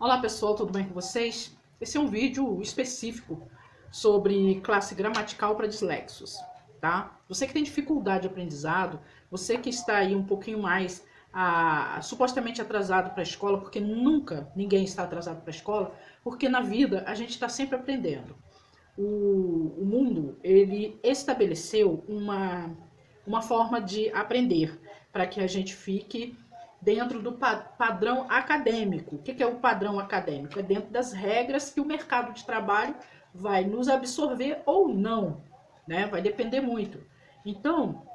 Olá pessoal, tudo bem com vocês? Esse é um vídeo específico sobre classe gramatical para dislexos, tá? Você que tem dificuldade de aprendizado, você que está aí um pouquinho mais supostamente atrasado para a escola, porque nunca ninguém está atrasado para a escola, porque na vida a gente está sempre aprendendo. O mundo, ele estabeleceu uma forma de aprender para que a gente fique dentro do padrão acadêmico. O que é o padrão acadêmico? É dentro das regras que o mercado de trabalho vai nos absorver ou não, né? Vai depender muito. Então,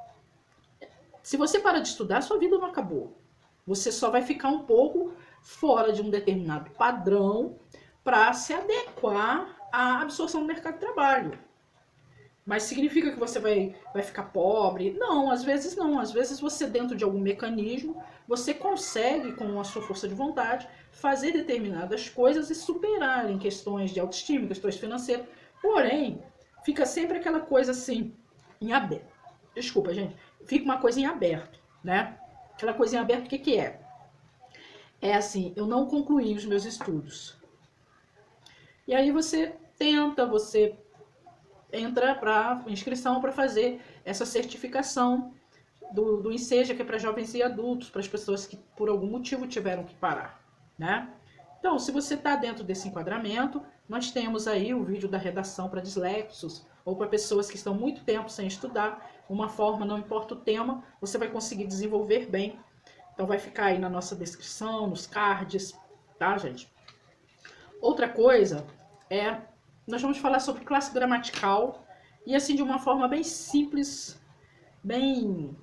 se você para de estudar, sua vida não acabou. Você só vai ficar um pouco fora de um determinado padrão para se adequar à absorção do mercado de trabalho. Mas significa que você vai ficar pobre? Não, às vezes não. Às vezes você, dentro de algum mecanismo, você consegue, com a sua força de vontade, fazer determinadas coisas e superar em questões de autoestima, questões financeiras. Porém, fica sempre aquela coisa assim, em aberto. Desculpa, gente. Fica uma coisa em aberto, né? Aquela coisa em aberto, o que é? É assim, eu não concluí os meus estudos. E aí você tenta, você entra para inscrição para fazer essa certificação do Enseja, que é para jovens e adultos, para as pessoas que por algum motivo tiveram que parar, né? Então, se você está dentro desse enquadramento, nós temos aí o vídeo da redação para dislexos ou para pessoas que estão muito tempo sem estudar, uma forma, não importa o tema, você vai conseguir desenvolver bem. Então vai ficar aí na nossa descrição, nos cards, tá, gente? Outra coisa é, nós vamos falar sobre classe gramatical e assim de uma forma bem simples, bem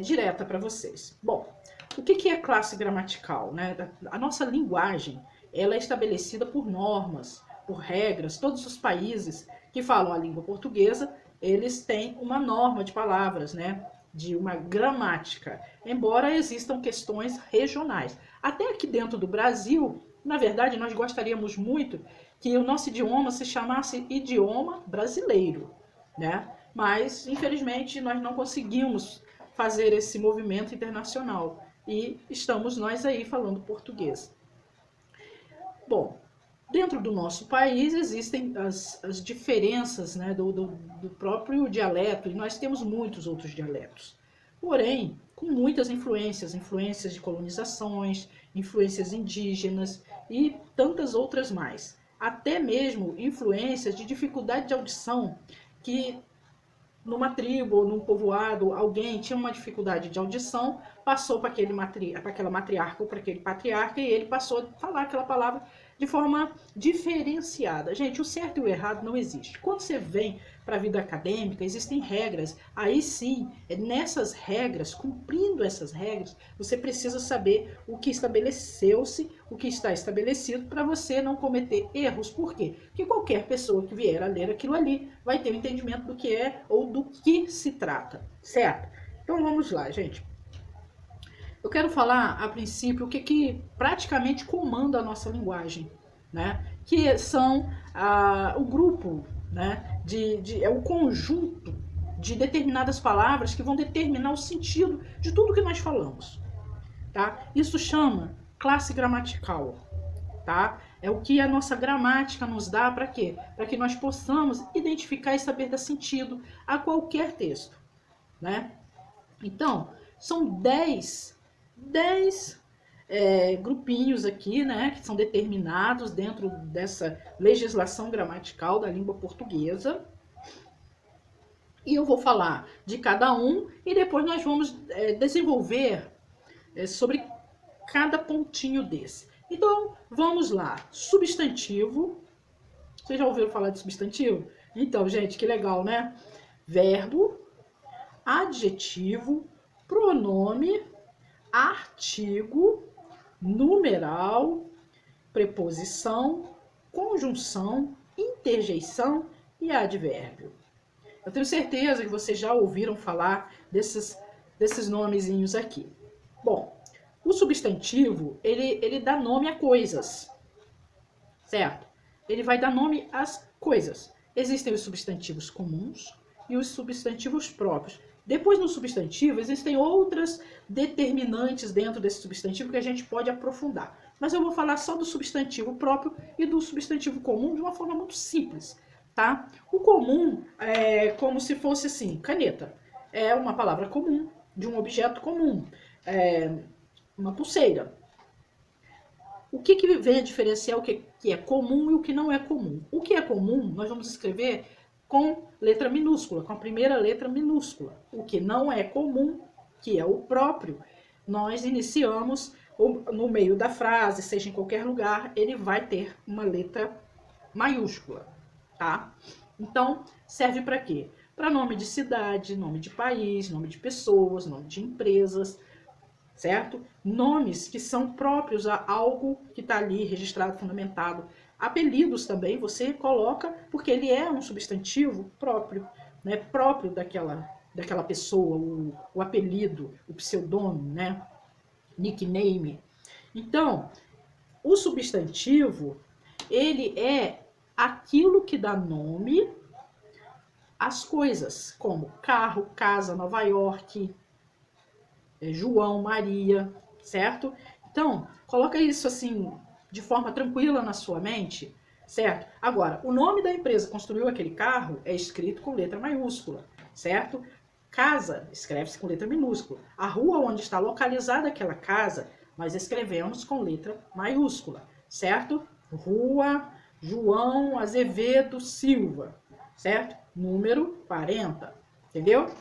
direta para vocês. Bom, o que é classe gramatical, né? A nossa linguagem, ela é estabelecida por normas, por regras. Todos os países que falam a língua portuguesa, eles têm uma norma de palavras, né? De uma gramática, embora existam questões regionais. Até aqui dentro do Brasil, na verdade, nós gostaríamos muito que o nosso idioma se chamasse idioma brasileiro, né? Mas, infelizmente, nós não conseguimos fazer esse movimento internacional e estamos nós aí falando português. Bom, dentro do nosso país existem as diferenças, né, do próprio dialeto, e nós temos muitos outros dialetos. Porém, com muitas influências de colonizações, influências indígenas e tantas outras mais. Até mesmo influências de dificuldade de audição, que numa tribo ou num povoado, alguém tinha uma dificuldade de audição, passou para aquela matriarca ou para aquele patriarca e ele passou a falar aquela palavra de forma diferenciada. Gente, o certo e o errado não existe. Quando você vem para a vida acadêmica, existem regras. Aí sim, nessas regras, cumprindo essas regras, você precisa saber o que estabeleceu-se, o que está estabelecido, para você não cometer erros. Por quê? Porque qualquer pessoa que vier a ler aquilo ali vai ter um entendimento do que é ou do que se trata, certo? Então vamos lá, gente. Eu quero falar, a princípio, o que praticamente comanda a nossa linguagem, né? Que são o grupo, né? É o conjunto de determinadas palavras que vão determinar o sentido de tudo que nós falamos, tá? Isso chama classe gramatical, tá? É o que a nossa gramática nos dá para quê? Para que nós possamos identificar e saber dar sentido a qualquer texto, né? Então, são 10 grupinhos aqui, né, que são determinados dentro dessa legislação gramatical da língua portuguesa. E eu vou falar de cada um e depois nós vamos desenvolver sobre cada pontinho desse. Então, vamos lá. Substantivo. Vocês já ouviram falar de substantivo? Então, gente, que legal, né? Verbo, adjetivo, pronome, artigo, numeral, preposição, conjunção, interjeição e advérbio. Eu tenho certeza que vocês já ouviram falar desses nomezinhos aqui. Bom, o substantivo, ele dá nome a coisas, certo? Ele vai dar nome às coisas. Existem os substantivos comuns e os substantivos próprios. Depois, no substantivo, existem outras determinantes dentro desse substantivo que a gente pode aprofundar. Mas eu vou falar só do substantivo próprio e do substantivo comum de uma forma muito simples, tá? O comum é como se fosse assim, caneta. É uma palavra comum, de um objeto comum. Uma pulseira. O que vem a diferenciar o que é comum e o que não é comum? O que é comum, nós vamos escrever com letra minúscula, com a primeira letra minúscula. O que não é comum, que é o próprio, nós iniciamos no meio da frase, seja em qualquer lugar, ele vai ter uma letra maiúscula, tá? Então, serve para quê? Para nome de cidade, nome de país, nome de pessoas, nome de empresas, certo? Nomes que são próprios a algo que está ali registrado, fundamentado. Apelidos também você coloca, porque ele é um substantivo próprio, né? Próprio daquela pessoa, o apelido, o pseudônimo, né? Nickname. Então, o substantivo, ele é aquilo que dá nome às coisas, como carro, casa, Nova York, João, Maria, certo? Então, coloca isso assim, de forma tranquila na sua mente, certo? Agora, o nome da empresa que construiu aquele carro é escrito com letra maiúscula, certo? Casa, escreve-se com letra minúscula. A rua onde está localizada aquela casa, nós escrevemos com letra maiúscula, certo? Rua João Azevedo Silva, certo? Número 40, entendeu?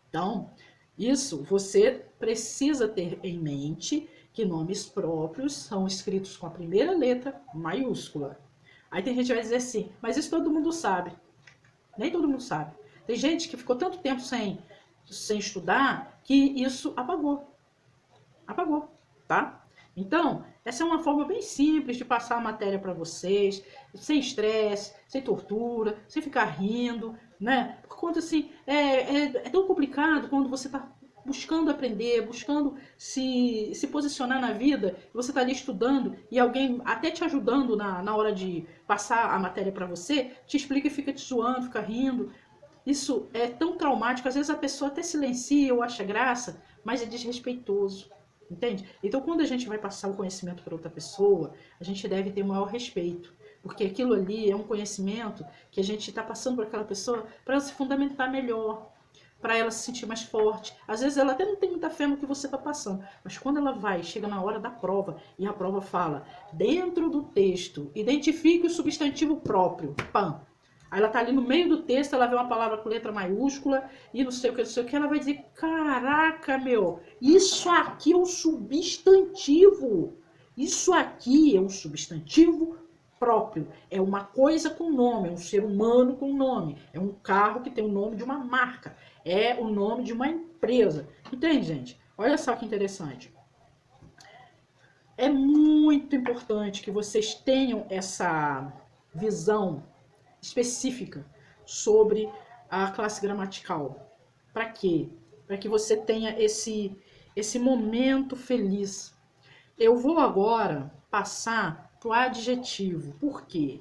Então, isso você precisa ter em mente que nomes próprios são escritos com a primeira letra maiúscula. Aí tem gente que vai dizer assim, mas isso todo mundo sabe. Nem todo mundo sabe. Tem gente que ficou tanto tempo sem estudar que isso apagou. Apagou, tá? Então, essa é uma forma bem simples de passar a matéria para vocês, sem estresse, sem tortura, sem ficar rindo, né? Por conta assim, é tão complicado quando você está buscando aprender, buscando se posicionar na vida, e você está ali estudando e alguém até te ajudando na hora de passar a matéria para você, te explica e fica te zoando, fica rindo. Isso é tão traumático, às vezes a pessoa até silencia ou acha graça, mas é desrespeitoso. Entende? Então, quando a gente vai passar o conhecimento para outra pessoa, a gente deve ter o maior respeito. Porque aquilo ali é um conhecimento que a gente está passando para aquela pessoa para ela se fundamentar melhor, para ela se sentir mais forte. Às vezes ela até não tem muita fé no que você está passando, mas quando ela chega na hora da prova e a prova fala, dentro do texto, identifique o substantivo próprio, pam. Aí ela tá ali no meio do texto, ela vê uma palavra com letra maiúscula e não sei o que, ela vai dizer, caraca, meu, isso aqui é um substantivo. Isso aqui é um substantivo próprio. É uma coisa com nome, é um ser humano com nome. É um carro que tem o nome de uma marca. É o nome de uma empresa. Entende, gente? Olha só que interessante. É muito importante que vocês tenham essa visão específica sobre a classe gramatical. Para quê? Para que você tenha esse momento feliz. Eu vou agora passar para o adjetivo. Por quê?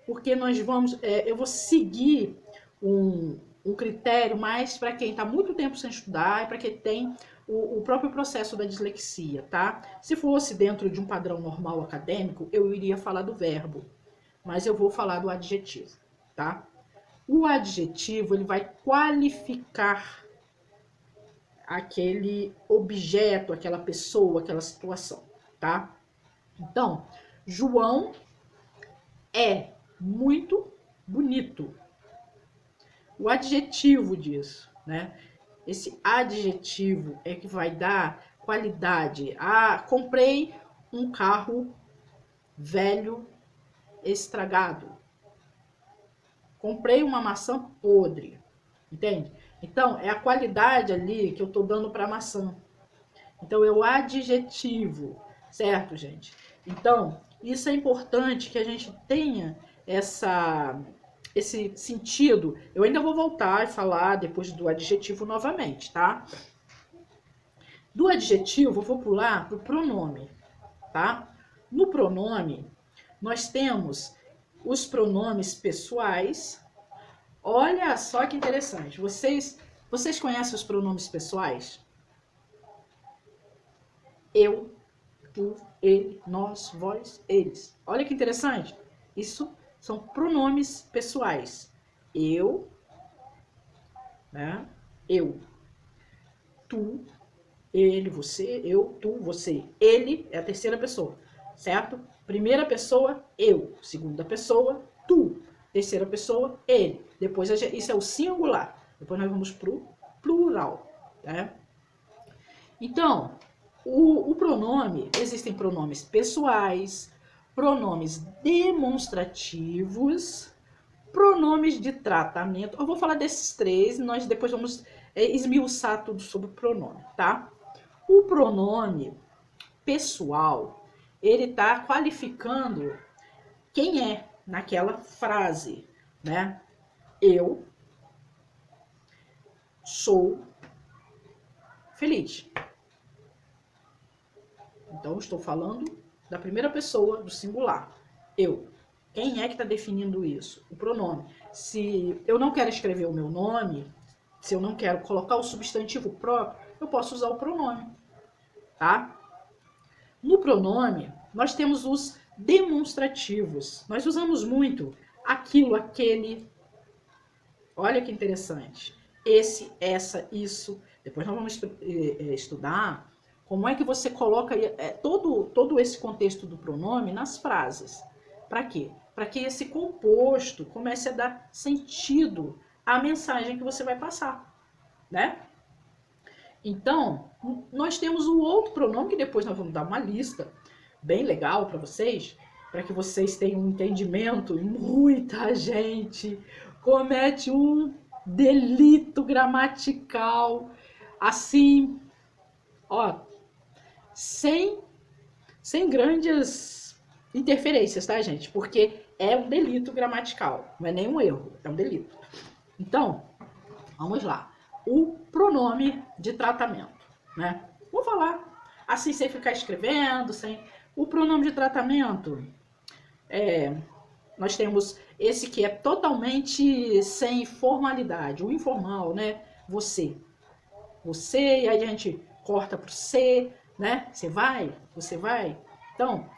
Porque nós vamos, eu vou seguir um critério mais para quem está muito tempo sem estudar e para quem tem o próprio processo da dislexia, tá? Se fosse dentro de um padrão normal acadêmico, eu iria falar do verbo, mas eu vou falar do adjetivo, tá? O adjetivo, ele vai qualificar aquele objeto, aquela pessoa, aquela situação, tá? Então, João é muito bonito. O adjetivo disso, né? Esse adjetivo é que vai dar qualidade. Ah, comprei um carro velho estragado. Comprei uma maçã podre. Entende? Então, é a qualidade ali que eu tô dando para a maçã. Então, é o adjetivo, certo, gente? Então, isso é importante que a gente tenha esse sentido. Eu ainda vou voltar e falar depois do adjetivo novamente, tá? Do adjetivo, eu vou pular para o pronome, tá? No pronome, nós temos os pronomes pessoais. Olha só que interessante. Vocês Vocês conhecem os pronomes pessoais? Eu, tu, ele, nós, vós, eles. Olha que interessante. Isso são pronomes pessoais. Eu, né? Eu. Tu, ele, você, eu, tu, você. Ele é a terceira pessoa, certo? Primeira pessoa, eu. Segunda pessoa, tu. Terceira pessoa, ele. Depois, isso é o singular. Depois nós vamos para o plural, né? Então, o pronome, existem pronomes pessoais, pronomes demonstrativos, pronomes de tratamento. Eu vou falar desses três, nós depois vamos esmiuçar tudo sobre o pronome, tá? O pronome pessoal, ele está qualificando quem é naquela frase, né? Eu sou feliz. Então, estou falando da primeira pessoa, do singular. Eu. Quem é que está definindo isso? O pronome. Se eu não quero escrever o meu nome, se eu não quero colocar o substantivo próprio, eu posso usar o pronome, tá? No pronome, nós temos os demonstrativos. Nós usamos muito aquilo, aquele. Olha que interessante. Esse, essa, isso. Depois nós vamos estudar como é que você coloca todo esse contexto do pronome nas frases. Para quê? Para que esse composto comece a dar sentido à mensagem que você vai passar, né? Então, nós temos o outro pronome, que depois nós vamos dar uma lista bem legal para vocês tenham um entendimento. E muita gente comete um delito gramatical, assim, ó, sem grandes interferências, tá, gente? Porque é um delito gramatical, não é nenhum erro, é um delito. Então, vamos lá. O pronome de tratamento, né? Vou falar assim, sem ficar escrevendo, sem... O pronome de tratamento, nós temos esse que é totalmente sem formalidade, o informal, né? Você. Você, e aí a gente corta pro você, né? Você vai. Então,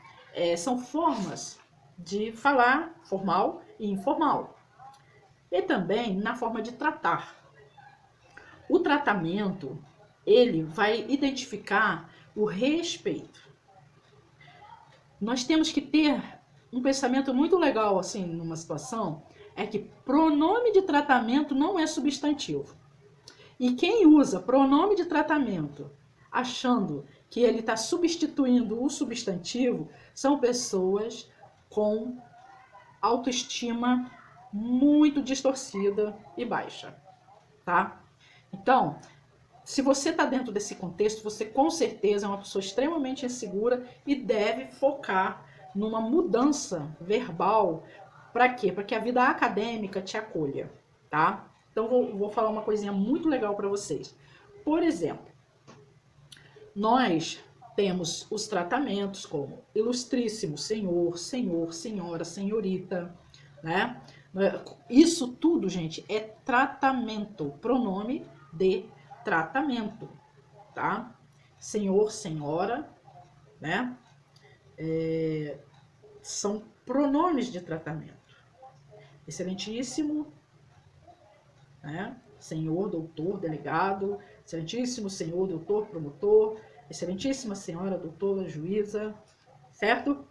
são formas de falar formal e informal. E também na forma de tratar. O tratamento, ele vai identificar o respeito. Nós temos que ter um pensamento muito legal, assim, numa situação, é que pronome de tratamento não é substantivo. E quem usa pronome de tratamento achando que ele está substituindo o substantivo são pessoas com autoestima muito distorcida e baixa, tá? Então, se você está dentro desse contexto, você com certeza é uma pessoa extremamente insegura e deve focar numa mudança verbal. Para quê? Para que a vida acadêmica te acolha, tá? Então, vou falar uma coisinha muito legal para vocês. Por exemplo, nós temos os tratamentos como ilustríssimo senhor, senhor, senhora, senhorita, né? Isso tudo, gente, é tratamento, pronome de tratamento, tá? Senhor, senhora, né? São pronomes de tratamento. Excelentíssimo, né? Senhor, doutor, delegado, excelentíssimo senhor, doutor, promotor, excelentíssima senhora, doutora, juíza, certo?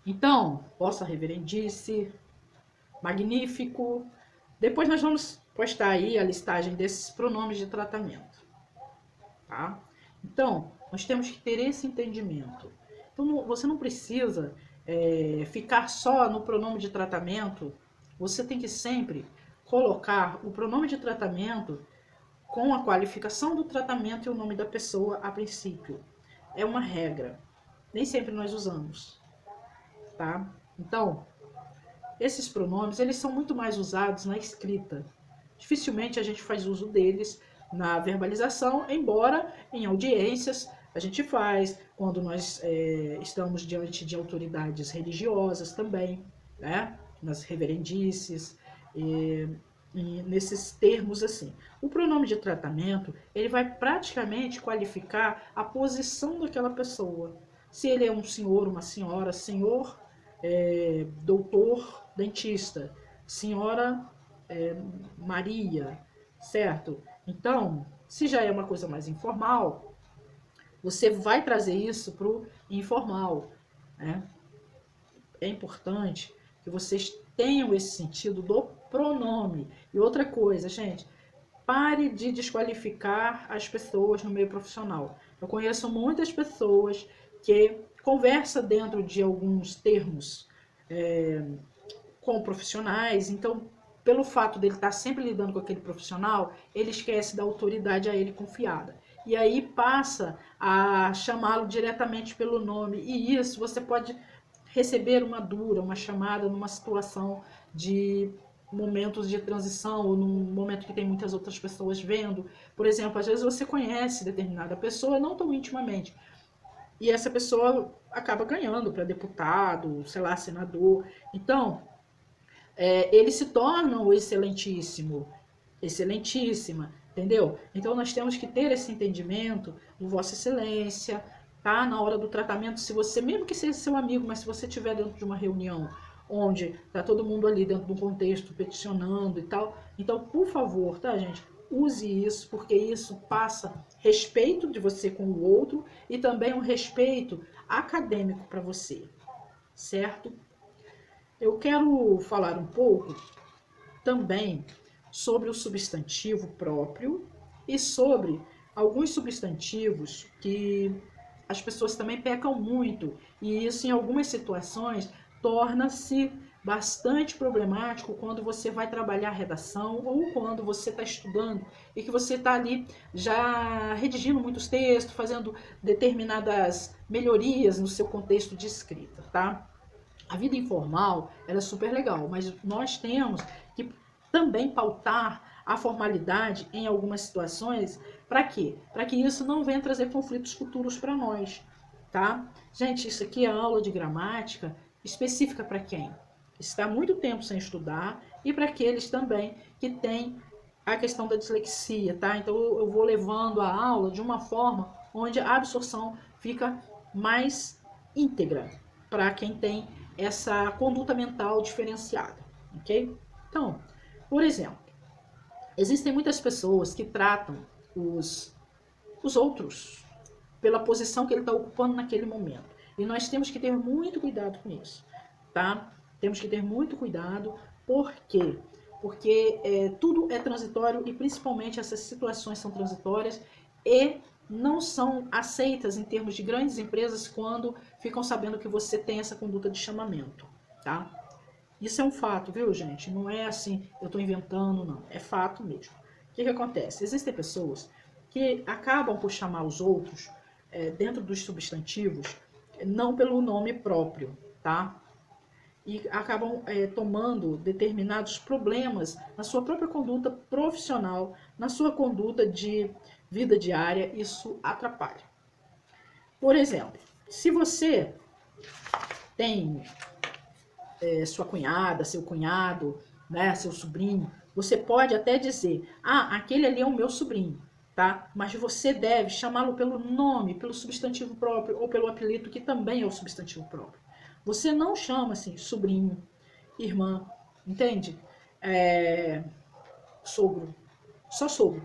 Então, vossa reverendice, magnífico. Depois nós vamos postar aí a listagem desses pronomes de tratamento, tá? Então, nós temos que ter esse entendimento. Então, você não precisa ficar só no pronome de tratamento. Você tem que sempre colocar o pronome de tratamento com a qualificação do tratamento e o nome da pessoa a princípio. É uma regra. Nem sempre nós usamos, tá? Então, esses pronomes, eles são muito mais usados na escrita. Dificilmente a gente faz uso deles na verbalização, embora em audiências a gente faz, quando nós estamos diante de autoridades religiosas também, né? Nas reverendices. nesses termos assim. O pronome de tratamento, ele vai praticamente qualificar a posição daquela pessoa. Se ele é um senhor, uma senhora, senhor, doutor, dentista, senhora Maria, certo? Então, se já é uma coisa mais informal, você vai trazer isso para o informal, né? É importante que vocês tenham esse sentido do pronome. E outra coisa, gente, pare de desqualificar as pessoas no meio profissional. Eu conheço muitas pessoas que conversam dentro de alguns termos com profissionais, então, pelo fato dele estar sempre lidando com aquele profissional, ele esquece da autoridade a ele confiada. E aí passa a chamá-lo diretamente pelo nome. E isso você pode receber uma dura, uma chamada numa situação de momentos de transição ou num momento que tem muitas outras pessoas vendo. Por exemplo, às vezes você conhece determinada pessoa, não tão intimamente, e essa pessoa acaba ganhando para deputado, sei lá, senador. Então, eles se tornam o excelentíssimo, excelentíssima, entendeu? Então nós temos que ter esse entendimento do Vossa Excelência, tá? Na hora do tratamento, se você, mesmo que seja seu amigo, mas se você estiver dentro de uma reunião onde tá todo mundo ali dentro de um contexto peticionando e tal, então, por favor, tá, gente? Use isso, porque isso passa respeito de você com o outro e também um respeito acadêmico para você, certo? Eu quero falar um pouco também sobre o substantivo próprio e sobre alguns substantivos que as pessoas também pecam muito, e isso em algumas situações torna-se bastante problemático quando você vai trabalhar redação ou quando você está estudando e que você está ali já redigindo muitos textos, fazendo determinadas melhorias no seu contexto de escrita, tá? A vida informal ela é super legal, mas nós temos que também pautar a formalidade em algumas situações. Para quê? Para que isso não venha trazer conflitos futuros para nós, tá? Gente, isso aqui é aula de gramática específica para quem está muito tempo sem estudar e para aqueles também que têm a questão da dislexia, tá? Então eu vou levando a aula de uma forma onde a absorção fica mais íntegra para quem tem essa conduta mental diferenciada, ok? Então, por exemplo, existem muitas pessoas que tratam os outros pela posição que ele está ocupando naquele momento. E nós temos que ter muito cuidado com isso, tá? Temos que ter muito cuidado, por quê? Porque tudo é transitório e principalmente essas situações são transitórias e não são aceitas em termos de grandes empresas quando ficam sabendo que você tem essa conduta de chamamento, tá? Isso é um fato, viu, gente? Não é assim, eu estou inventando, não. É fato mesmo. O que acontece? Existem pessoas que acabam por chamar os outros dentro dos substantivos, não pelo nome próprio, tá? E acabam tomando determinados problemas na sua própria conduta profissional, na sua conduta de vida diária, isso atrapalha. Por exemplo, se você tem sua cunhada, seu cunhado, né, seu sobrinho, você pode até dizer, ah, aquele ali é o meu sobrinho, tá? Mas você deve chamá-lo pelo nome, pelo substantivo próprio ou pelo apelido que também é o substantivo próprio. Você não chama assim sobrinho, irmã, entende? Sogro, só sogro.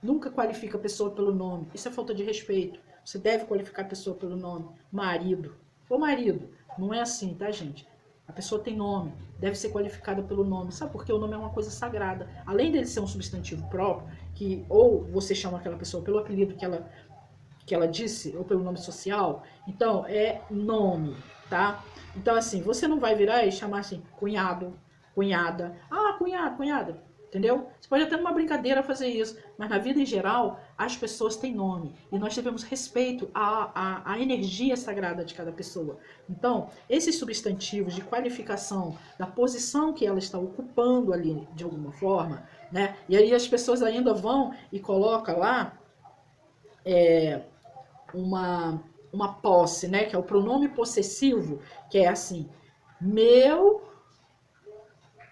Nunca qualifica a pessoa pelo nome. Isso é falta de respeito. Você deve qualificar a pessoa pelo nome. Marido. Ô marido. Não é assim, tá, gente? A pessoa tem nome, deve ser qualificada pelo nome. Sabe por quê? O nome é uma coisa sagrada. Além dele ser um substantivo próprio, que ou você chama aquela pessoa pelo apelido que ela disse, ou pelo nome social, então é nome, tá? Então, assim, você não vai virar e chamar assim, cunhado, cunhada. Ah, cunhado, cunhada. Entendeu? Você pode até numa brincadeira fazer isso, mas na vida em geral, as pessoas têm nome. E nós devemos respeito à energia sagrada de cada pessoa. Então, esses substantivos de qualificação da posição que ela está ocupando ali, de alguma forma, né? E aí as pessoas ainda vão e colocam lá uma posse, né? Que é o pronome possessivo, que é assim, meu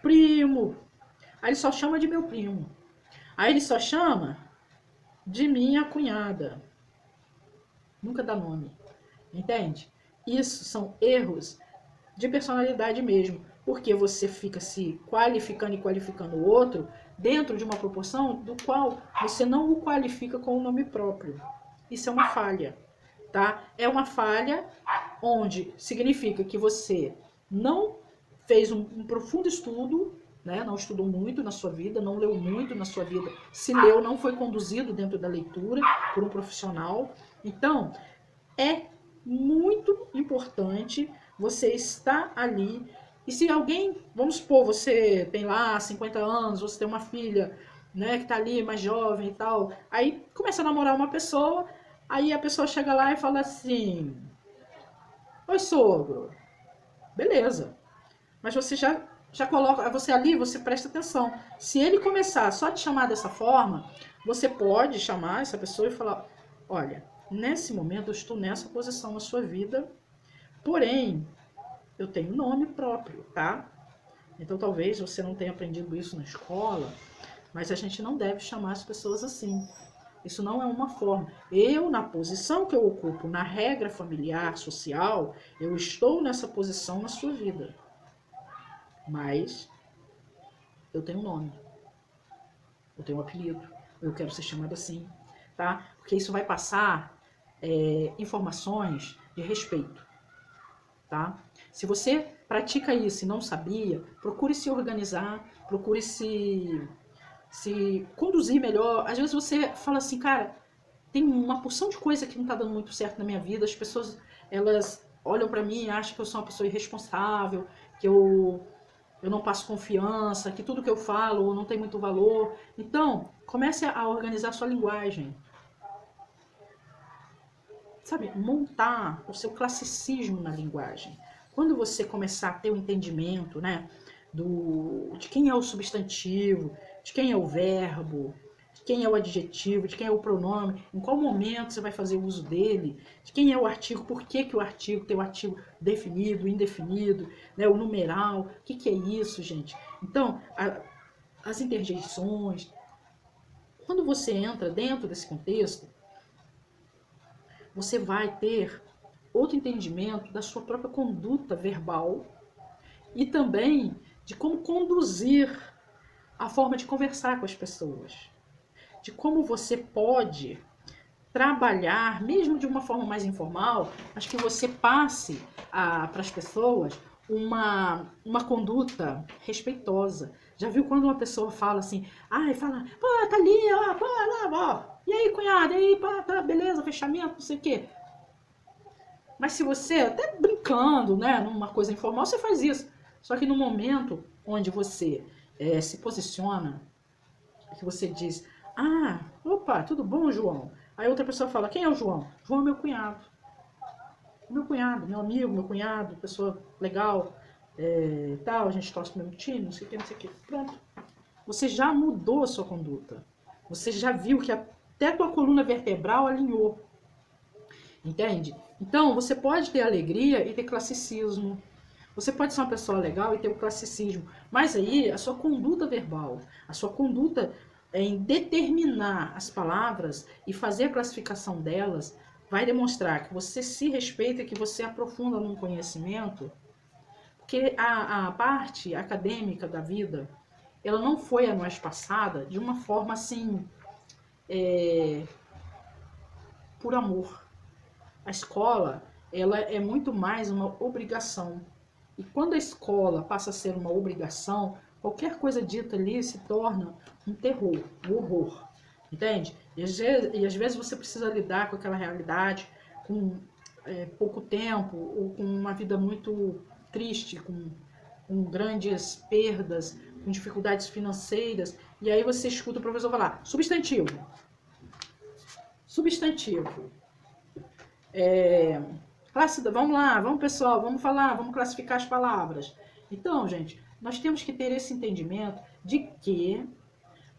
primo, Aí ele só chama de meu primo. Aí ele só chama de minha cunhada. Nunca dá nome. Entende? Isso são erros de personalidade mesmo. Porque você fica se qualificando e qualificando o outro dentro de uma proporção do qual você não o qualifica com o nome próprio. Isso é uma falha, tá? É uma falha onde significa que você não fez um profundo estudo, né? Não estudou muito na sua vida, não leu muito na sua vida. Se leu, não foi conduzido dentro da leitura por um profissional. Então, é muito importante você estar ali. E se alguém, vamos supor, você tem lá 50 anos, você tem uma filha, né, que tá ali mais jovem e tal, aí começa a namorar uma pessoa, aí a pessoa chega lá e fala assim: oi, sogro. Beleza. Mas você já coloca, você ali, você presta atenção. Se ele começar só a te chamar dessa forma, você pode chamar essa pessoa e falar: olha, nesse momento eu estou nessa posição na sua vida, porém, eu tenho nome próprio, tá? Então talvez você não tenha aprendido isso na escola, mas a gente não deve chamar as pessoas assim. Isso não é uma forma. Eu, na posição que eu ocupo, na regra familiar, social, eu estou nessa posição na sua vida. Mas eu tenho um nome, eu tenho um apelido, eu quero ser chamado assim, tá? Porque isso vai passar informações de respeito, tá? Se você pratica isso e não sabia, procure se organizar, procure se conduzir melhor. Às vezes você fala assim, cara, tem uma porção de coisa que não tá dando muito certo na minha vida, as pessoas, elas olham pra mim e acham que eu sou uma pessoa irresponsável, que eu não passo confiança, que tudo que eu falo não tem muito valor. Então, comece a organizar a sua linguagem. Sabe, montar o seu classicismo na linguagem. Quando você começar a ter o entendimento, né, de quem é o substantivo, de quem é o verbo, de quem é o adjetivo, de quem é o pronome, em qual momento você vai fazer uso dele, de quem é o artigo, por que o artigo tem o artigo definido, indefinido, né, o numeral, o que é isso, gente? Então, as interjeições, quando você entra dentro desse contexto, você vai ter outro entendimento da sua própria conduta verbal e também de como conduzir a forma de conversar com as pessoas, de como você pode trabalhar, mesmo de uma forma mais informal, mas que você passe para as pessoas uma conduta respeitosa. Já viu quando uma pessoa fala assim, fala, pô, tá ali, ó, pô, lá, ó, e aí, cunhada, e aí, pá, tá, beleza, fechamento, não sei o quê. Mas se você, até brincando, né, numa coisa informal, você faz isso. Só que no momento onde você se posiciona, que você diz, opa, tudo bom, João? Aí outra pessoa fala, quem é o João? João é meu cunhado. Meu cunhado, meu amigo, meu cunhado, pessoa legal, tal, a gente torce pro mesmo time, não sei o que, não sei o que. Pronto. Você já mudou a sua conduta. Você já viu que até a tua coluna vertebral alinhou. Entende? Então, você pode ter alegria e ter classicismo. Você pode ser uma pessoa legal e ter o classicismo. Mas aí, a sua conduta verbal, a sua conduta em determinar as palavras e fazer a classificação delas, vai demonstrar que você se respeita e que você aprofunda num conhecimento. Porque a parte acadêmica da vida, ela não foi a nós passada de uma forma assim, por amor. A escola, ela é muito mais uma obrigação. E quando a escola passa a ser uma obrigação, qualquer coisa dita ali se torna um terror, um horror. Entende? E às vezes você precisa lidar com aquela realidade com pouco tempo, ou com uma vida muito triste, com grandes perdas, com dificuldades financeiras. E aí você escuta o professor falar, substantivo. Substantivo. Vamos lá, vamos pessoal, vamos falar, vamos classificar as palavras. Então, gente, nós temos que ter esse entendimento de que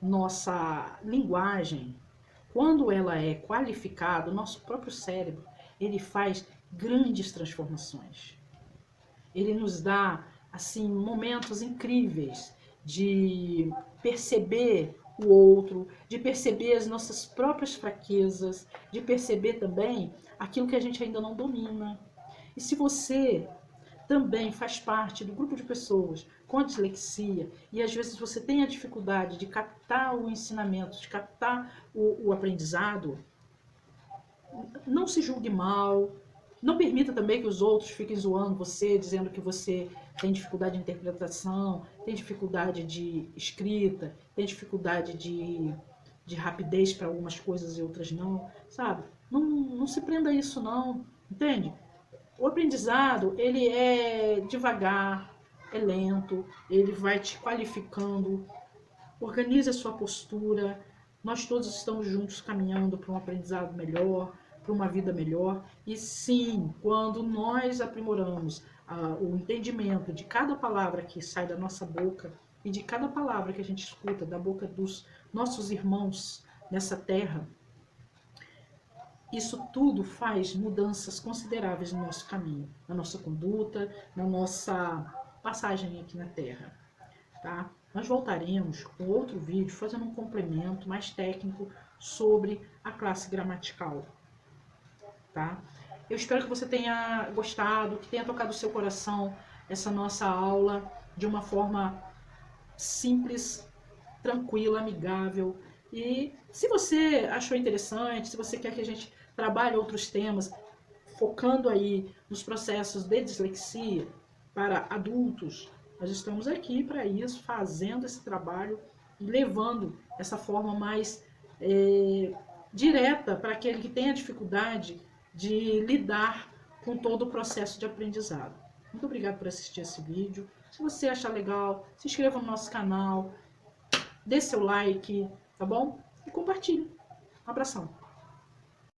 nossa linguagem, quando ela é qualificada, o nosso próprio cérebro, ele faz grandes transformações. Ele nos dá, assim, momentos incríveis de perceber o outro, de perceber as nossas próprias fraquezas, de perceber também aquilo que a gente ainda não domina. E se você também faz parte do grupo de pessoas com a dislexia e às vezes você tem a dificuldade de captar o ensinamento, de captar o aprendizado, não se julgue mal, não permita também que os outros fiquem zoando você, dizendo que você tem dificuldade de interpretação, tem dificuldade de escrita, tem dificuldade de rapidez para algumas coisas e outras não, sabe? Não se prenda a isso não, entende? O aprendizado, ele é devagar, é lento, ele vai te qualificando. Organize a sua postura. Nós todos estamos juntos caminhando para um aprendizado melhor, para uma vida melhor. E sim, quando nós aprimoramos o entendimento de cada palavra que sai da nossa boca e de cada palavra que a gente escuta da boca dos nossos irmãos nessa terra, isso tudo faz mudanças consideráveis no nosso caminho, na nossa conduta, na nossa passagem aqui na Terra, tá? Nós voltaremos com outro vídeo fazendo um complemento mais técnico sobre a classe gramatical, tá? Eu espero que você tenha gostado, que tenha tocado o seu coração essa nossa aula de uma forma simples, tranquila, amigável. E se você achou interessante, se você quer que a gente trabalhe outros temas, focando aí nos processos de dislexia para adultos, nós estamos aqui para isso, fazendo esse trabalho e levando essa forma mais direta para aquele que tem a dificuldade de lidar com todo o processo de aprendizado. Muito obrigado por assistir esse vídeo. Se você achar legal, se inscreva no nosso canal, dê seu like, tá bom? E compartilhe. Um abração.